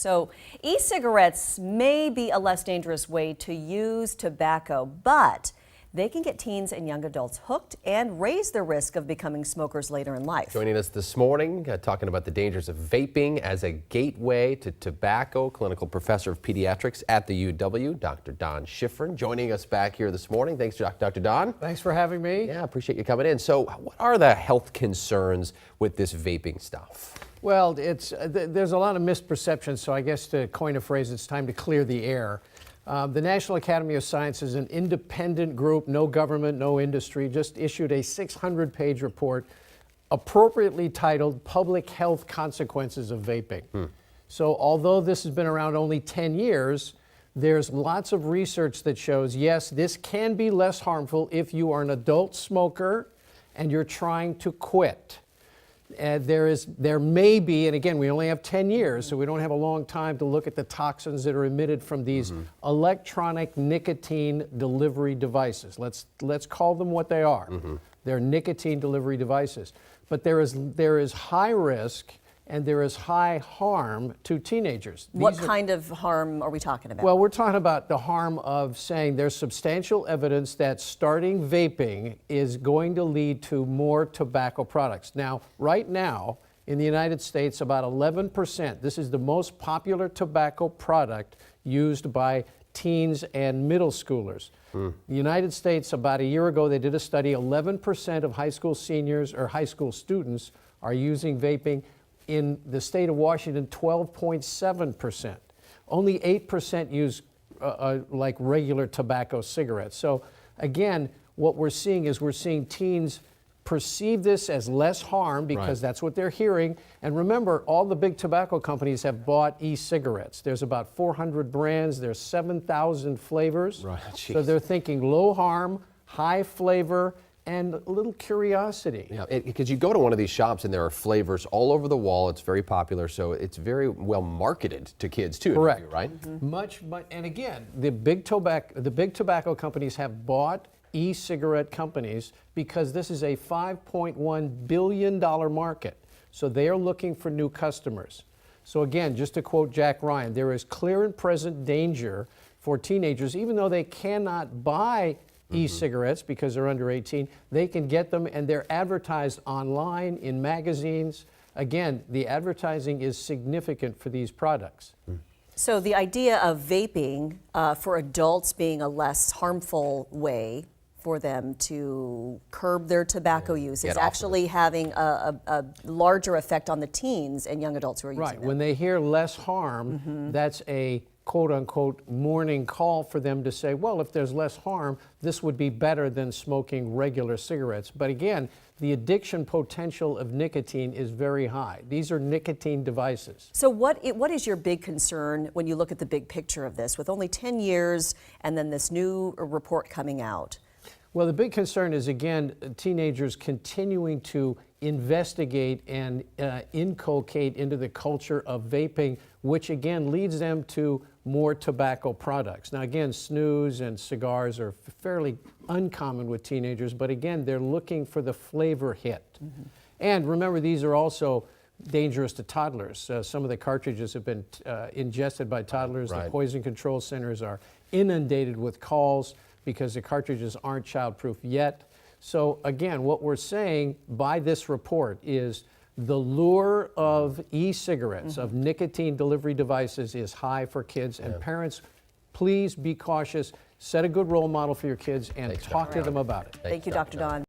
So e-cigarettes may be a less dangerous way to use tobacco, but they can get teens and young adults hooked and raise the risk of becoming smokers later in life. Joining us this morning, talking about the dangers of vaping as a gateway to tobacco, clinical professor of pediatrics at the UW, Dr. Don Shifrin, joining us back here this morning. Thanks, Dr. Don. Thanks for having me. Yeah, appreciate you coming in. So what are the health concerns with this vaping stuff? Well, there's a lot of misperceptions, so I guess to coin a phrase, it's time to clear the air. The National Academy of Sciences, an independent group, no government, no industry, just issued a 600-page report appropriately titled Public Health Consequences of Vaping. So although this has been around only 10 years, there's lots of research that shows, yes, this can be less harmful if you are an adult smoker and you're trying to quit. There may be, and again, we only have 10 years, so we don't have a long time to look at the toxins that are emitted from these electronic nicotine delivery devices. Let's call them what they are. They're nicotine delivery devices. But there is high risk and there is high harm to teenagers. What kind of harm are we talking about? Well, we're talking about the harm of saying there's substantial evidence that starting vaping is going to lead to more tobacco products. Now, right now, in the United States, about 11%, this is the most popular tobacco product used by teens and middle schoolers. The United States, about a year ago, they did a study, 11% of high school seniors or high school students are using vaping. In the state of Washington, 12.7%. Only 8% use like regular tobacco cigarettes. So again, what we're seeing is teens perceive this as less harm because that's what they're hearing. And remember, all the big tobacco companies have bought e-cigarettes. There's about 400 brands. There's 7,000 flavors. So they're thinking low harm, high flavor, and a little curiosity. Yeah, because you go to one of these shops and there are flavors all over the wall. It's very popular, so it's very well marketed to kids too. Correct. Right? And again, the big tobacco companies have bought e-cigarette companies because this is a $5.1 billion market. So they are looking for new customers. So again, just to quote Jack Ryan, there is clear and present danger for teenagers, even though they cannot buy e-cigarettes because they're under 18, they can get them and they're advertised online, in magazines. Again, the advertising is significant for these products. So the idea of vaping for adults being a less harmful way for them to curb their tobacco use is actually having a larger effect on the teens and young adults who are using them. When they hear less harm, that's a quote-unquote morning call for them to say, well, if there's less harm, this would be better than smoking regular cigarettes. But again, the addiction potential of nicotine is very high. These are nicotine devices. So what is your big concern when you look at the big picture of this, with only 10 years and then this new report coming out? Well, the big concern is, again, teenagers continuing to investigate and inculcate into the culture of vaping, which again leads them to more tobacco products. Now again, snus and cigars are fairly uncommon with teenagers, but again, they're looking for the flavor hit. And remember, these are also dangerous to toddlers. Some of the cartridges have been ingested by toddlers. The poison control centers are inundated with calls because the cartridges aren't childproof yet. So again, what we're saying by this report is the lure of e-cigarettes, of nicotine delivery devices, is high for kids. And parents, please be cautious. Set a good role model for your kids and talk to them about it. Thank you, Dr. Don.